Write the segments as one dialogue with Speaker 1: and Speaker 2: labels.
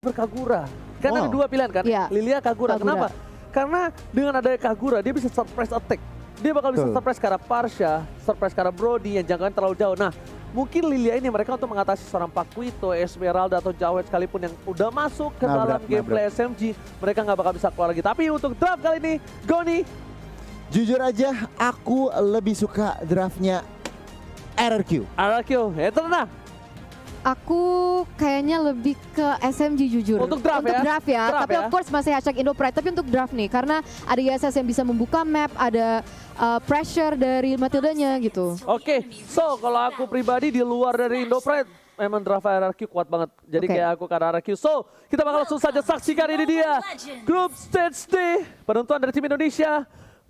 Speaker 1: berkagura. Kan ada dua pilihan kan, Lilia, Kagura. Kenapa? Karena dengan adanya Kagura, dia bisa surprise attack. Dia bakal bisa surprise ke arah Parsha, surprise ke arah Brody yang jangkauan terlalu jauh. Nah, mungkin Lilia ini mereka untuk mengatasi seorang Pakuito, Esmeralda atau Jawed sekalipun yang udah masuk ke dalam gameplay SMG, mereka nggak bakal bisa keluar lagi. Tapi untuk draft kali ini, Goni,
Speaker 2: jujur aja aku lebih suka draftnya RRQ.
Speaker 1: Eternal.
Speaker 3: Aku kayaknya lebih ke SMG jujur.
Speaker 1: Untuk draft ya?
Speaker 3: Tapi of course masih hashtag Indo Pride. Tapi untuk draft nih, karena ada ISS yang bisa membuka map, ada pressure dari Matildanya gitu.
Speaker 1: Oke, so kalau aku pribadi di luar dari Indo Pride, memang draft RRQ kuat banget. Jadi kayak aku ke RRQ. So, kita bakal langsung saja saksikan ini dia. Group Stage D, penentuan dari tim Indonesia.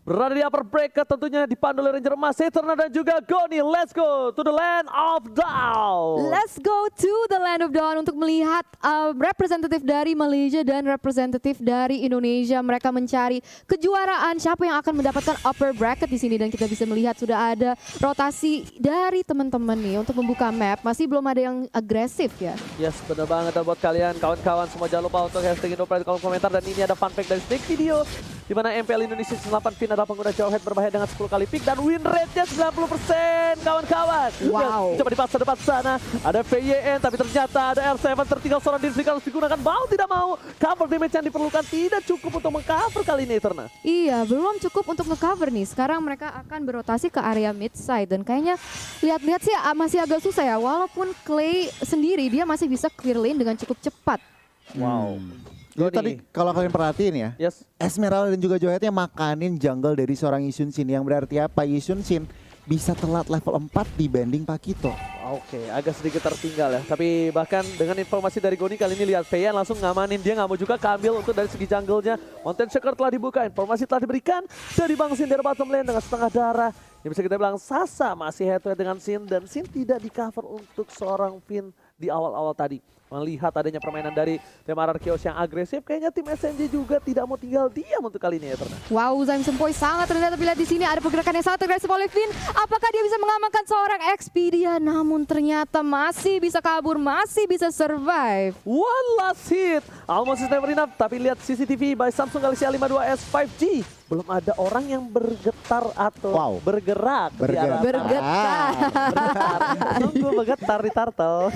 Speaker 1: Berada di upper bracket tentunya dipandu oleh Ranger Emas, Eternal dan juga Goni. Let's go to the land of Dawn.
Speaker 3: Let's go to the land of Dawn untuk melihat representatif dari Malaysia dan representatif dari Indonesia. Mereka mencari kejuaraan siapa yang akan mendapatkan upper bracket di sini, dan kita bisa melihat sudah ada rotasi dari teman-teman nih untuk membuka map. Masih belum ada yang agresif ya.
Speaker 1: Yes, benar banget. Dan buat kalian kawan-kawan semua jangan lupa untuk hashtag Indopride di kolom komentar. Dan ini ada fun fact dari sneak video di mana MPL Indonesia 8 Fin adalah pengguna Jawhead berbahaya dengan 10 kali pick dan win rate-nya 90% kawan-kawan.
Speaker 3: Wow.
Speaker 1: Coba di depan sana ada VYN tapi ternyata ada R7 tertinggal seorang diri harus digunakan. Mau tidak mau cover damage yang diperlukan tidak cukup untuk mengcover kali ini Eterna.
Speaker 3: Iya, belum cukup untuk nge-cover nih. Sekarang mereka akan berotasi ke area mid side dan kayaknya lihat-lihat sih masih agak susah ya. Walaupun Clay sendiri dia masih bisa clear lane dengan cukup cepat.
Speaker 1: Wow.
Speaker 2: Jadi tadi kalau kalian perhatiin ya, Esmeralda dan juga Jawheadnya makanin jungle dari seorang Yisun Shin, yang berarti apa? Yisun Shin bisa telat level 4 dibanding Pakito.
Speaker 1: Oke, agak sedikit tertinggal ya. Tapi bahkan dengan informasi dari Goni kali ini lihat Feyan langsung ngamanin, dia nggak mau juga keambil untuk dari segi jungle-nya. Mountain Shaker telah dibuka, informasi telah diberikan dari Bang Sin dari bottom lane dengan setengah darah. Yang bisa kita bilang Sasa masih head to head dengan Sin dan Sin tidak di cover untuk seorang Fin di awal-awal tadi. Melihat adanya permainan dari tim RRQ yang agresif, kayaknya tim SMG juga tidak mau tinggal diam untuk kali ini ya Terna.
Speaker 3: Wow, Zaim Sempoi sangat rendah, tapi lihat di sini ada pergerakan yang sangat agresif oleh Fin. Apakah dia bisa mengamankan seorang Expedia? Namun ternyata masih bisa kabur, masih bisa survive.
Speaker 1: One last hit, almost never enough. Tapi lihat CCTV by Samsung Galaxy A52s 5G. Belum ada orang yang bergetar atau bergerak. Tunggu bergetar di turtle.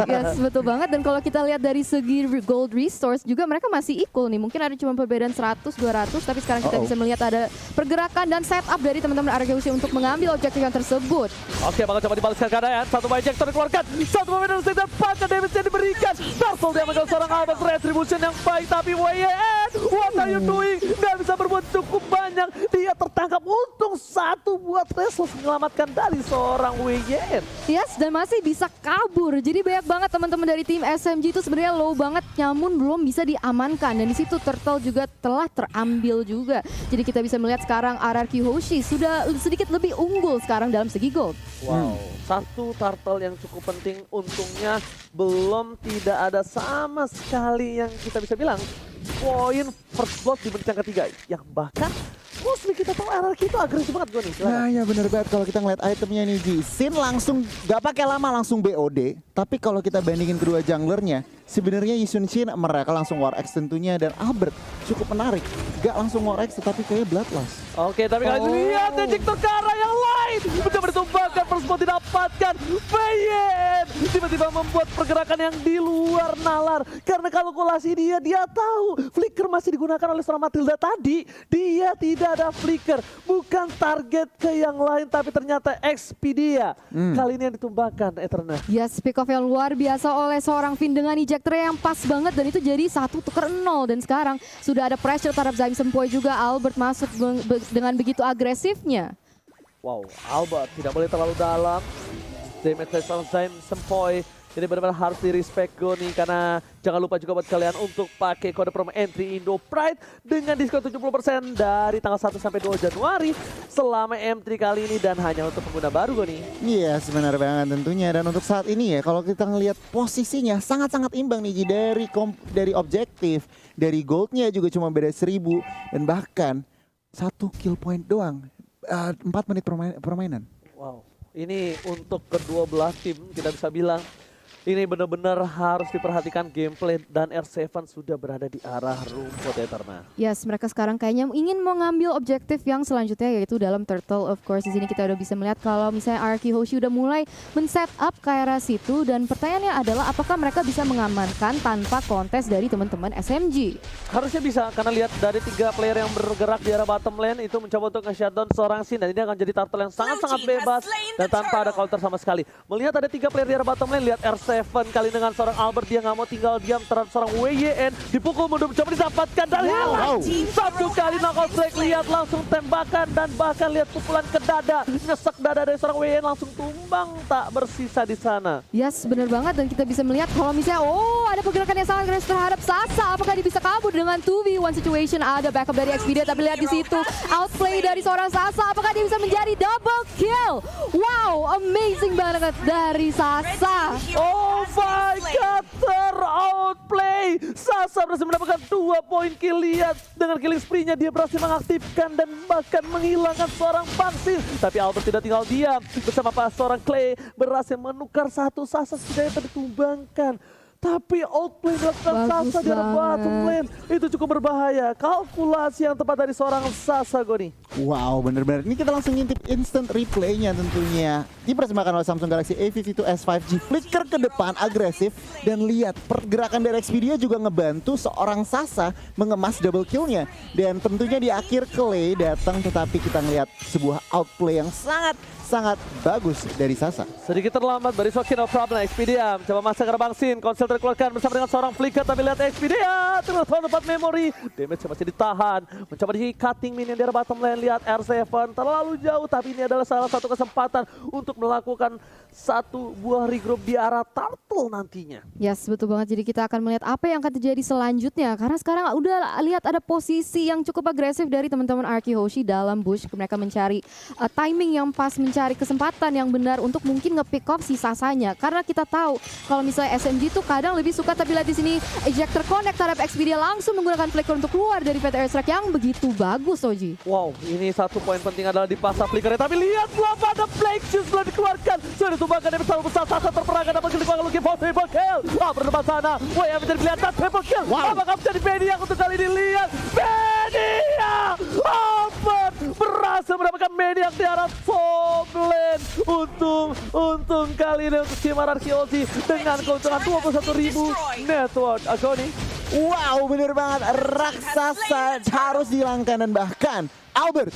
Speaker 3: Yes, betul banget. Dan kalau kita lihat dari segi gold resource juga mereka masih equal nih. Mungkin ada cuma perbedaan 100-200, tapi sekarang kita bisa melihat ada pergerakan dan setup dari teman-teman RRQ untuk mengambil objektif yang tersebut.
Speaker 1: Oke, bakal coba dibalaskan keadaan. Satu ejector dikeluarkan, satu pemain dari dan pakai damage yang diberikan. Turtle dia mengambil seorang Albert, retribution yang baik, tapi WYN, what are you doing? Nggak bisa berbuat cukup banyak. Dia tertangkap, untung satu buat Restless menyelamatkan dari seorang WYN.
Speaker 3: Yes, dan masih bisa kabur. Jadi banyak banget teman-teman dari tim SMG itu sebenarnya low banget, namun belum bisa diamankan. Dan di situ Turtle juga telah terambil juga. Jadi kita bisa melihat sekarang RRQ Hoshi sudah sedikit lebih unggul sekarang dalam segi gold.
Speaker 1: Wow, satu Turtle yang cukup penting, untungnya belum tidak ada sama sekali yang kita bisa bilang poin first blood di menit yang ketiga. Yang bahkan mostly kita tahu RRQ itu agresif banget gue nih.
Speaker 2: Nah ya bener banget kalau kita ngeliat itemnya nih Ji. Sin langsung gak pakai lama langsung BOD. Tapi kalau kita bandingin kedua junglernya, sebenarnya Yisun Shin mereka langsung War X tentunya, dan Albert cukup menarik. Gak langsung War X tetapi kayak Bloodlust.
Speaker 1: Oke, tapi kalian lihat ejector ke arah yang lain. Mencoba ditumbangkan, first blood didapatkan. Bayen tiba-tiba membuat pergerakan yang di luar nalar. Karena kalkulasi dia tahu flicker masih digunakan oleh seorang Matilda tadi. Dia tidak ada flicker, bukan target ke yang lain, tapi ternyata Expedia. Kali ini yang ditumbangkan Eternal.
Speaker 3: Yes, pick off yang luar biasa oleh seorang Fin dengan ejector yang pas banget, dan itu jadi 1-0. Dan sekarang sudah ada pressure terhadap Zaim Sempoi juga. Albert masuk dengan begitu agresifnya.
Speaker 1: Wow, Albert tidak boleh terlalu dalam. Damage dari seorang Zaim Sempoi. Jadi benar-benar harus di-respect Goni, karena jangan lupa juga buat kalian untuk pakai kode promo entry Indo Pride dengan diskon 70% dari tanggal 1 sampai 2 Januari selama M3 kali ini, dan hanya untuk pengguna baru Goni.
Speaker 2: Iya, sebenarnya banget tentunya. Dan untuk saat ini ya, kalau kita ngelihat posisinya sangat-sangat imbang nih Ji, dari objektif, dari goldnya juga cuma beda 1000, dan bahkan 1 kill point doang, 4 menit permainan.
Speaker 1: Wow, ini untuk kedua belah tim kita bisa bilang Ini benar-benar harus diperhatikan gameplay dan R7 sudah berada di arah rumput Eterna.
Speaker 3: Yes, mereka sekarang kayaknya ingin mengambil objektif yang selanjutnya yaitu dalam turtle. Of course, di sini kita udah bisa melihat kalau misalnya Arky Hoshi udah mulai men-set up ke arah situ dan pertanyaannya adalah apakah mereka bisa mengamankan tanpa kontes dari teman-teman SMG?
Speaker 1: Harusnya bisa karena lihat dari 3 player yang bergerak di arah bottom lane itu mencoba untuk nge-shutdown seorang Sin dan ini akan jadi turtle yang sangat-sangat bebas dan tanpa ada counter sama sekali. Melihat ada 3 player di arah bottom lane, lihat R7 kali dengan seorang Albert, dia nggak mau tinggal diam terhadap seorang WYN, dipukul mundur mencoba didapatkan dan hilang. Satu kali knockout strike, lihat langsung tembakan dan bahkan lihat pukulan ke dada, nyesek dada dari seorang WYN langsung tumbang tak bersisa di sana.
Speaker 3: Yes, benar banget dan kita bisa melihat kalau misalnya ada pergerakan yang sangat keras terhadap Sasa, apakah dia bisa kabur dengan 2v1 situation? Ada backup dari Xpedia tapi lihat di situ outplay dari seorang Sasa, apakah dia bisa menjadi double kill? Wow, amazing banget dari Sasa.
Speaker 1: Oh my god, ter-outplay. Sasa berhasil mendapatkan 2 poin kill. Lihat dengan killing spree-nya dia berhasil mengaktifkan dan bahkan menghilangkan seorang Bangsin. Tapi Albert tidak tinggal diam. Bersama seorang Clay berhasil menukar satu. Sasa setidaknya ditumbangkan. Tapi outplay dilakukan Sasa di bottom lane. Itu cukup berbahaya. Kalkulasi yang tepat dari seorang Sasa, Goni.
Speaker 2: Wow, bener-bener. Ini kita langsung ngintip instant replaynya tentunya. Dipersembahkan oleh Samsung Galaxy A52s 5G. Flicker ke depan, agresif. Dan lihat, pergerakan dari Xpedia juga ngebantu seorang Sasa mengemas double kill-nya. Dan tentunya di akhir Clay datang, tetapi kita ngelihat sebuah outplay yang sangat bagus dari Sasa.
Speaker 1: Sedikit terlambat, but it's okay, no problem. Xpedia mencoba masuk ke Bangsin. Konsel terkeluarkan bersama dengan seorang Flicker. Tapi lihat Xpedia terus tempat memori. Damage masih ditahan. Mencoba di cutting minion di arah bottom lane. Lihat R7 terlalu jauh. Tapi ini adalah salah satu kesempatan untuk melakukan satu buah regroup di arah turtle nantinya.
Speaker 3: Yes, betul banget. Jadi kita akan melihat apa yang akan terjadi selanjutnya. Karena sekarang udah lihat ada posisi yang cukup agresif dari teman-teman Arky Hoshi dalam bush. Mereka mencari timing yang pas, mencari kesempatan yang benar untuk mungkin nge-pick off si Sasanya. Karena kita tahu kalau misalnya SMG tuh kadang lebih suka, tapi lihat di sini ejector connect terhadap Xpedia langsung menggunakan flicker untuk keluar dari PT Airstrike yang begitu bagus, Oji.
Speaker 1: Wow, ini satu poin penting adalah di pasar flickernya. Tapi lihat belum ada Blake Shoes belum dikeluarkan. Sudah ditumbangkan dari bersama besar Sasa terperangkan dapat klik looking for triple kill. Berdepan sana. WM menjadi pilihan dan triple kill. Apakah menjadi Maniac untuk kali ini? Lihat Maniac. Albert berhasil mendapatkan Maniac di arah top lane. Untung kali ini untuk tim Arky Hoshi dengan keuntungan 21.000 network. Agoni.
Speaker 2: Wow, bener banget. Raksasa harus dihilangkan dan bahkan Albert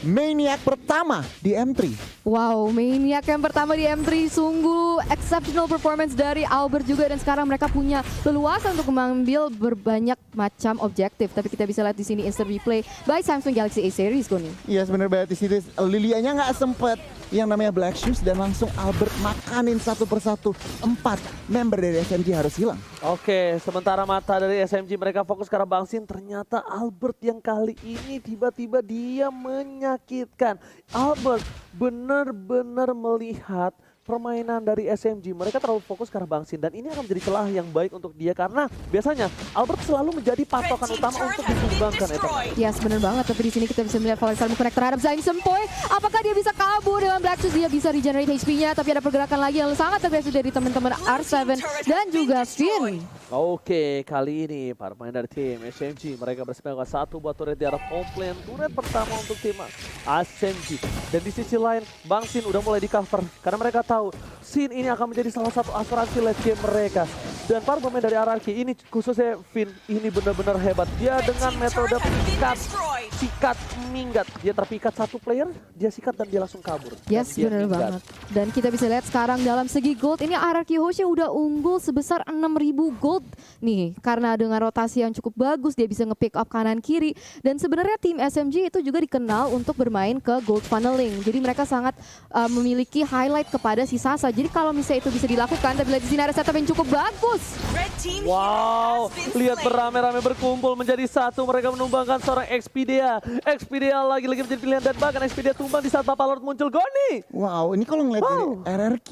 Speaker 2: Maniac pertama di M3.
Speaker 3: Wow, Maniac yang pertama di M3, sungguh exceptional performance dari Albert juga, dan sekarang mereka punya leluasa untuk mengambil berbanyak macam objektif. Tapi kita bisa lihat di sini instant replay by Samsung Galaxy A series, Goni.
Speaker 2: Iya, sebenarnya banget di situ Lilianya nggak sempet yang namanya Black Shoes dan langsung Albert makanin satu persatu. 4 member dari SMG harus hilang.
Speaker 1: Oke, sementara mata dari SMG mereka fokus ke arah Bangsin, ternyata Albert yang kali ini tiba-tiba dia menyakitkan. Albert benar-benar melihat permainan dari SMG. Mereka terlalu fokus ke arah Bangsin dan ini akan menjadi celah yang baik untuk dia karena biasanya Albert selalu menjadi patokan utama untuk disumbangkan.
Speaker 3: Yes, benar banget. Tapi di sini kita bisa melihat Valexar connect terhadap Zain Sempoy. Apakah dia bisa kabur dengan Black Shoes? Dia bisa regenerate HP-nya, tapi ada pergerakan lagi yang sangat agresif dari teman-teman R7 dan juga Finn.
Speaker 1: Oke, kali ini para pemain dari tim SMG mereka bersepakat satu buat turret di arah top lane. Turret pertama untuk tim SMG. Dan di sisi lain, Bangsin udah mulai di cover karena mereka tahu Sin ini akan menjadi salah satu asuransi late game mereka. Dan para pemain dari Arky ini khususnya Finn ini benar-benar hebat. Dia dengan metode sikat minggat. Dia terpikat satu player, dia sikat dan dia langsung kabur.
Speaker 3: Yes, benar banget. Dan kita bisa lihat sekarang dalam segi gold ini Arky Hoshi udah unggul sebesar 6.000 gold nih. Karena dengan rotasi yang cukup bagus dia bisa nge-pick up kanan kiri. Dan sebenarnya tim SMG itu juga dikenal untuk bermain ke gold funneling. Jadi mereka sangat memiliki highlight kepada si Sasa. Jadi kalau misalnya itu bisa dilakukan, tapi lihat di sini ada setup yang cukup bagus.
Speaker 1: Wow, lihat beramai-ramai berkumpul menjadi satu. Mereka menumbangkan seorang Xpedia. Xpedia lagi-lagi menjadi pilihan dan bahkan Xpedia tumbang di saat Papa Lord muncul. Goni.
Speaker 2: Wow, ini kalau ngeliat dari RRQ,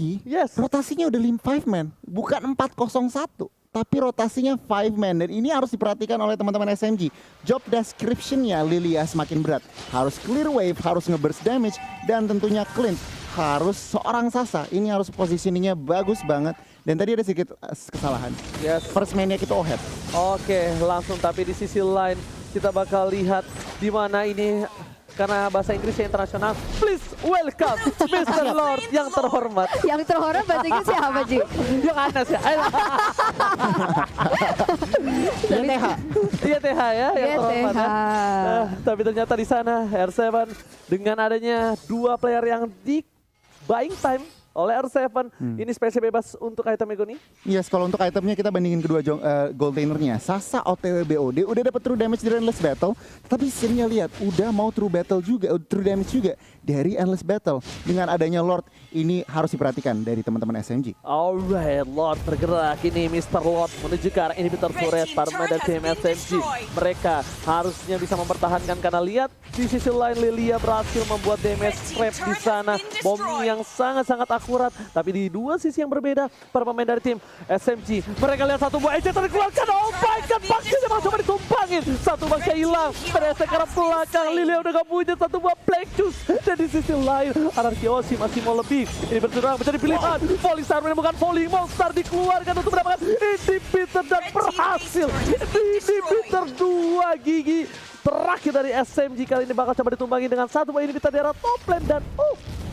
Speaker 2: rotasinya udah 5 man, bukan 401. Tapi rotasinya 5 man dan ini harus diperhatikan oleh teman-teman SMG. Job description-nya Lilia semakin berat. Harus clear wave, harus nge-burst damage, dan tentunya clean. Harus seorang Sasa, ini harus positioningnya bagus banget. Dan tadi ada sedikit kesalahan.
Speaker 1: Yes.
Speaker 2: First maniac itu Ohead.
Speaker 1: Oke, langsung tapi di sisi lain kita bakal lihat di mana ini karena bahasa Inggrisnya internasional. Please welcome Mr. Lord yang terhormat.
Speaker 3: Yang terhormat bahasa Inggris siapa, Ji?
Speaker 1: Yang Anas ya.
Speaker 2: Dan TH.
Speaker 1: Iya TH ya yang terhormat ya.
Speaker 3: TH.
Speaker 1: Tapi ternyata di sana R7 dengan adanya dua player yang di buying time oleh R7 ini spesial bebas untuk item Ego nih.
Speaker 2: Yes, kalau untuk itemnya kita bandingin kedua gold lanernya. Sasa OTW BOD udah dapat true damage dari Endless Battle, tapi scene-nya lihat udah mau true damage juga dari Endless Battle. Dengan adanya Lord ini harus diperhatikan dari teman-teman SMG.
Speaker 1: Alright, Lord bergerak ini Mr. Lord menuju ke arah inhibitor turret para pemain dari tim SMG. Mereka harusnya bisa mempertahankan karena lihat di sisi lain Lilia berhasil membuat damage trap di sana. Bom yang sangat-sangat akurat, tapi di dua sisi yang berbeda para pemain dari tim SMG. Mereka lihat satu buah eject dikeluarkan. Oh my god, Baxi memang coba ditumpangin. Satu Baxi hilang. Ternyata ke arah belakang Lilia udah gak punya satu buah Black Juice. Dan di sisi lain Anarkiosi masih mau lebih. Ini berjuang menjadi pilihan. Volley Star menemukan volley monster dikeluarkan untuk mendapatkan inhibitor dan berhasil. Inhibitor 2 gigi terakhir dari SMG kali ini bakal coba ditumbangi dengan satu buah inhibitor di arah top lane dan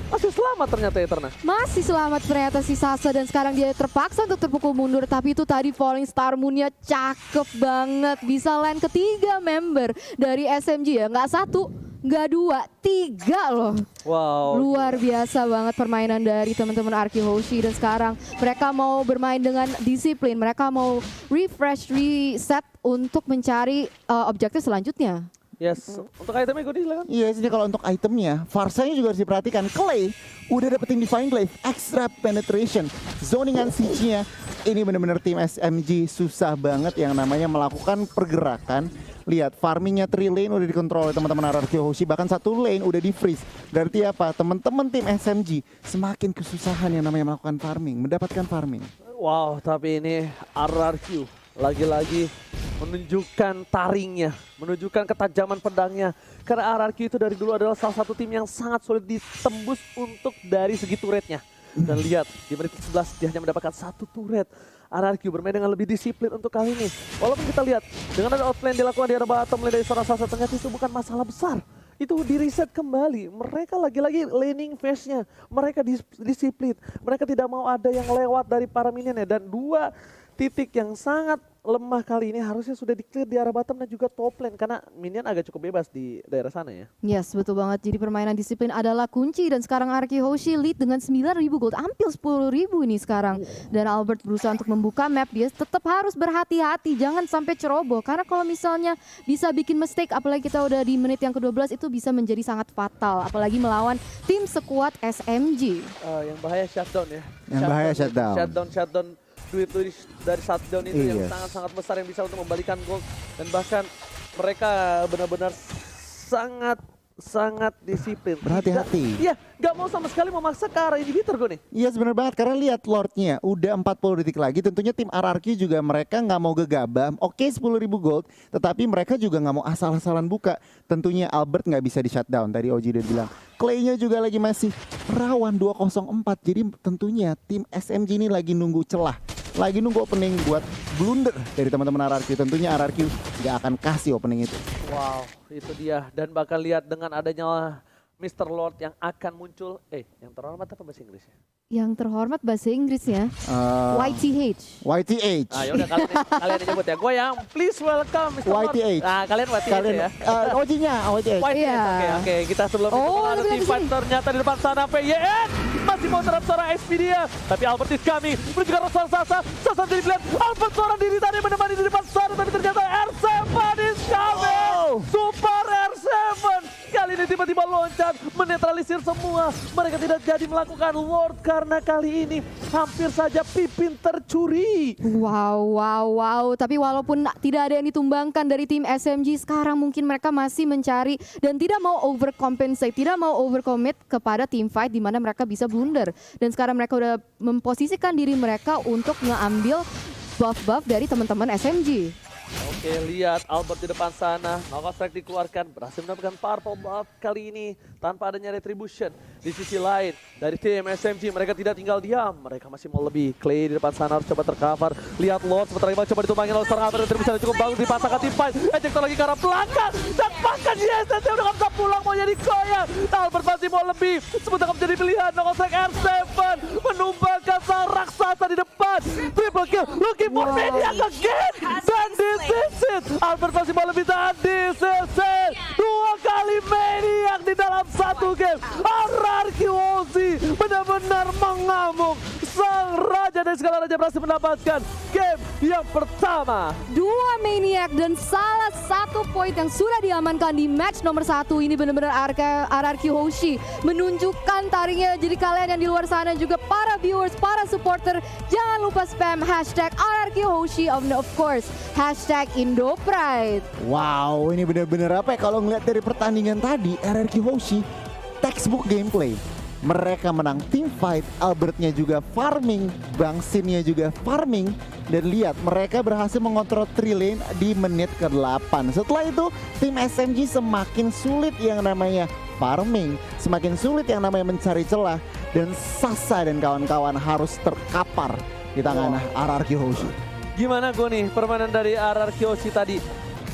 Speaker 1: masih selamat ternyata Eterna.
Speaker 3: Masih selamat ternyata si Sasa dan sekarang dia terpaksa untuk terpukul mundur. Tapi itu tadi Falling Star Moon-nya cakep banget. Bisa lane ketiga member dari SMG ya. Nggak satu, nggak dua, tiga loh.
Speaker 1: Wow.
Speaker 3: Luar biasa banget permainan dari teman-teman Arki Hoshi. Dan sekarang mereka mau bermain dengan disiplin. Mereka mau refresh, reset untuk mencari objektif selanjutnya.
Speaker 1: Yes, untuk itemnya gue silakan.
Speaker 2: Yes, jadi kalau untuk itemnya, Farsanya juga harus diperhatikan. Clay udah dapetin Divine Glaive, extra penetration, zoningan siege-nya. Ini bener-bener tim SMG susah banget yang namanya melakukan pergerakan. Lihat, farmingnya 3 lane udah dikontrol oleh teman-teman RRQ Hoshi, bahkan 1 lane udah di freeze. Berarti apa? Teman-teman tim SMG semakin kesusahan yang namanya melakukan farming, mendapatkan farming.
Speaker 1: Wow, tapi ini RRQ lagi-lagi menunjukkan taringnya, menunjukkan ketajaman pedangnya. Karena RRQ itu dari dulu adalah salah satu tim yang sangat sulit ditembus untuk dari segi turretnya. Dan lihat, di menit 11 dia hanya mendapatkan 1 turret. RRQ bermain dengan lebih disiplin untuk kali ini. Walaupun kita lihat, dengan ada outplay dilakukan di arah bottom lane dari seorang Sasa, ternyata itu bukan masalah besar. Itu di reset kembali. Mereka lagi-lagi laning phase-nya. Mereka disiplin. Mereka tidak mau ada yang lewat dari para minionnya. Dan 2 titik yang sangat lemah kali ini harusnya sudah di-clear di arah bottom dan juga top lane. Karena minion agak cukup bebas di daerah sana ya.
Speaker 3: Yes, betul banget. Jadi permainan disiplin adalah kunci. Dan sekarang Arki Hoshi lead dengan 9.000 gold. Hampir 10.000 ini sekarang. Dan Albert berusaha untuk membuka map. Dia tetap harus berhati-hati. Jangan sampai ceroboh. Karena kalau misalnya bisa bikin mistake. Apalagi kita udah di menit yang ke-12. Itu bisa menjadi sangat fatal. Apalagi melawan tim sekuat SMG.
Speaker 1: Yang bahaya shutdown ya.
Speaker 2: Yang bahaya shutdown.
Speaker 1: Shutdown. Duit dari shutdown itu yang
Speaker 2: Iya.
Speaker 1: sangat-sangat besar yang bisa untuk membalikan gold. Dan bahkan mereka benar-benar sangat disiplin.
Speaker 2: Berhati-hati.
Speaker 1: Iya, gak mau sama sekali memaksa ke arah inhibitor gue nih.
Speaker 2: Iya benar banget, karena lihat Lordnya udah 40 detik lagi. Tentunya tim RRQ juga mereka nggak mau gegabah. Oke 10.000 gold, tetapi mereka juga nggak mau asal-asalan buka. Tentunya Albert nggak bisa di shutdown, tadi Oji udah bilang. Clay-nya juga lagi masih rawan 204. Jadi tentunya tim SMG ini lagi nunggu celah, lagi nunggu opening buat blunder dari teman-teman RRQ. Tentunya RRQ nggak akan kasih opening itu.
Speaker 1: Wow, itu dia. Dan bakal lihat dengan adanya Mr. Lord yang akan muncul. Yang terhormat apa bahasa Inggrisnya?
Speaker 3: Yang terhormat bahasa Inggrisnya YTH.
Speaker 2: YTH.
Speaker 1: Ah, yaudah kalian yang nyebut ya. Gue yang please welcome Mr. Lord.
Speaker 2: YTH.
Speaker 1: Nah, kalian YTH
Speaker 2: Kalian
Speaker 1: ya.
Speaker 2: Ojinya YTH.
Speaker 1: YTH.
Speaker 3: Iya.
Speaker 1: Oke. Kita sebelum itu
Speaker 3: Oh,
Speaker 1: ada
Speaker 3: lebih
Speaker 1: tim
Speaker 3: dari
Speaker 1: fight
Speaker 3: sini.
Speaker 1: ternyata di depan sana PYN masih mau terhadap seorang XP dia. Tapi Albert is coming. Menuju ke arah Sasa. Sasa jadi lihat Albert seorang diri tadi menemani di depan sana. Tapi ternyata R7 is coming. Super R7. Kali ini tiba-tiba loncat menetralisir semua. Mereka tidak jadi melakukan Lord karena kali ini hampir saja Pipin tercuri.
Speaker 3: Wow. Tapi walaupun tidak ada yang ditumbangkan dari tim SMG, sekarang mungkin mereka masih mencari dan tidak mau overcompensate, tidak mau overcommit kepada team fight di mana mereka bisa blunder. Dan sekarang mereka udah memposisikan diri mereka untuk ngambil buff-buff dari teman-teman SMG.
Speaker 1: Oke, lihat Albert di depan sana. Knockout Strike dikeluarkan, berhasil mendapatkan Purple Buff kali ini tanpa adanya Retribution. Di sisi lain, dari tim SMG mereka tidak tinggal diam. Mereka masih mau lebih. Clay di depan sana harus coba tercover. Lihat Lord, sebentar lagi coba ditumbangin oleh seorang Albert. Retribution cukup bagus dipasangkan tim fight. Ejector lagi ke arah belakang. Dan bahkan YSS udah gak bisa pulang, mau jadi goyang. Albert masih mau lebih. Sebentar menjadi pilihan. Knockout Strike R7 menumbangkan sang raksasa di depan. Triple kill, looking for Maniac again. Dan this is it. Albert masih mau lebih, dan this is it. 2 kali Maniac di dalam satu game. RRQ Ozzy benar-benar mengamuk. Sang raja dari segala raja berhasil mendapatkan game yang pertama.
Speaker 3: 2 Maniac dan salah satu poin yang sudah diamankan di match nomor 1. Ini benar-benar RRQ Hoshi menunjukkan taringnya. Jadi kalian yang di luar sana juga para viewers, para supporter, jangan lupa spam hashtag RRQ Hoshi and of course hashtag IndoPride.
Speaker 2: Wow, ini benar-benar apa ya, kalau ngeliat dari pertandingan tadi, RRQ Hoshi textbook gameplay. Mereka menang team fight, Albertnya juga farming, Bang Sinnya juga farming. Dan lihat, mereka berhasil mengontrol 3 lane di menit ke-8. Setelah itu, tim SMG semakin sulit yang namanya farming, semakin sulit yang namanya mencari celah. Dan Sasa dan kawan-kawan harus terkapar di tangan RRQ Hoshi.
Speaker 1: Gimana gue nih permainan dari RRQ Ozzy tadi?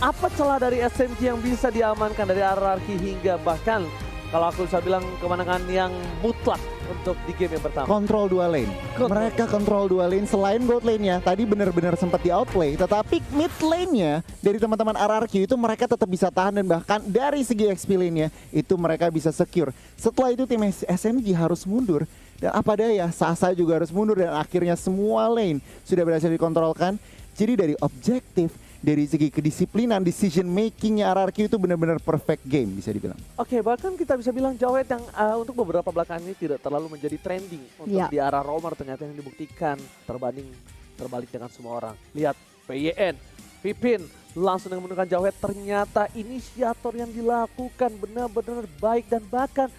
Speaker 1: Apa celah dari SMG yang bisa diamankan dari RRQ hingga bahkan kalau aku bisa bilang kemenangan yang mutlak untuk di game yang pertama?
Speaker 2: Kontrol 2 lane. Mereka kontrol 2 lane. Selain bot lane-nya tadi benar-benar sempat di outplay, tetapi mid lane-nya dari teman-teman RRQ itu mereka tetap bisa tahan, dan bahkan dari segi XP lane-nya itu mereka bisa secure. Setelah itu tim SMG harus mundur. Dan apa daya, Sasa juga harus mundur, dan akhirnya semua lane sudah berhasil dikontrolkan. Jadi dari objektif, dari segi kedisiplinan, decision makingnya RRQ itu benar-benar perfect game bisa dibilang.
Speaker 1: Oke, bahkan kita bisa bilang Jawet yang untuk beberapa belakangan ini tidak terlalu menjadi trending untuk di arah roamer, ternyata yang dibuktikan terbalik dengan semua orang. Lihat PYN, Pipin langsung dengan menggunakan Jawet, ternyata inisiator yang dilakukan benar-benar baik, dan bahkan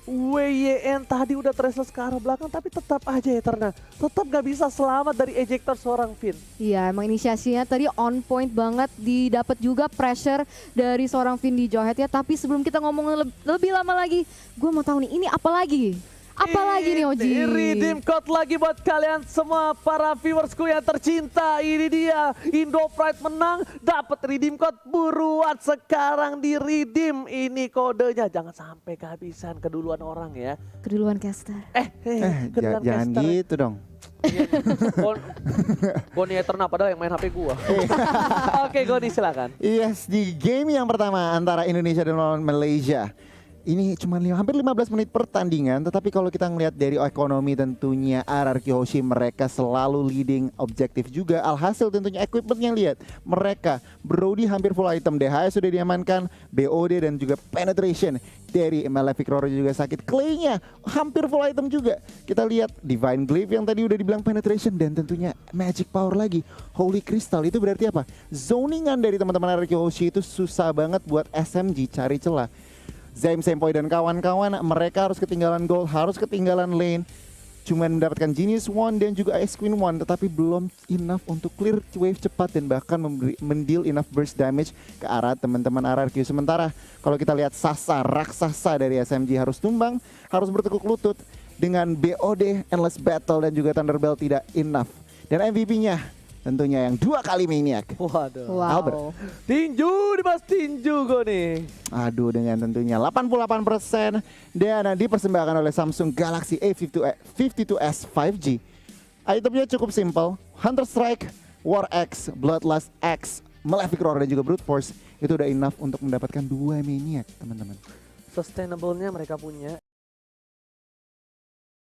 Speaker 1: WYN tadi udah traceless ke arah belakang, tapi tetap aja ya Eterna tetap gak bisa selamat dari ejector seorang Finn.
Speaker 3: Iya, emang inisiasinya tadi on point banget, didapat juga pressure dari seorang Finn di Jawhead ya. Tapi sebelum kita ngomong lebih lama lagi, gue mau tahu nih, ini apa lagi? Apa lagi nih Oji?
Speaker 1: Redeem code lagi buat kalian semua para viewersku yang tercinta. Ini dia, IndoPride menang, dapat redeem code, buruan sekarang di redeem ini kodenya. Jangan sampai kehabisan, keduluan orang ya.
Speaker 3: Keduluan caster.
Speaker 1: Keduluan
Speaker 2: Jangan
Speaker 1: caster.
Speaker 2: gitu dong.
Speaker 1: Goni Eterna padahal yang main HP gua. Oke, Goni silakan.
Speaker 2: Yes, di game yang pertama antara Indonesia dan melawan Malaysia. Ini cuma hampir 15 menit pertandingan, tetapi kalau kita ngelihat dari ekonomi tentunya RRQ Hoshi mereka selalu leading objektif juga. Alhasil tentunya equipmentnya lihat, mereka Brody hampir full item, DHS sudah diamankan, BOD dan juga penetration dari Malefic Roar juga sakit. Clay-nya hampir full item juga. Kita lihat Divine Glaive yang tadi udah dibilang penetration, dan tentunya Magic Power lagi. Holy Crystal itu berarti apa? Zoningan dari teman-teman RRQ Hoshi itu susah banget buat SMG cari celah. Zaim Sempoy dan kawan-kawan mereka harus ketinggalan gold, harus ketinggalan lane. Cuman mendapatkan Genius One dan juga Ice Queen One, tetapi belum enough untuk clear wave cepat dan bahkan mendeal enough burst damage ke arah teman-teman RRQ. Sementara kalau kita lihat Sasa, raksasa dari SMG harus tumbang, harus bertekuk lutut dengan BOD, Endless Battle dan juga Thunderbell tidak enough. Dan MVP-nya tentunya yang 2 kali Maniac.
Speaker 1: Waduh.
Speaker 3: Wow.
Speaker 2: Albert.
Speaker 1: Tinju, dibahas tinju Goni.
Speaker 2: Aduh, dengan tentunya 88% dan dipersembahkan oleh Samsung Galaxy A52s 5G. Itemnya cukup simpel, Hunter Strike, War X, Bloodlust X, Malefic Roar dan juga Brute Force. Itu udah enough untuk mendapatkan 2 Maniac, teman-teman.
Speaker 1: Sustainable-nya mereka punya,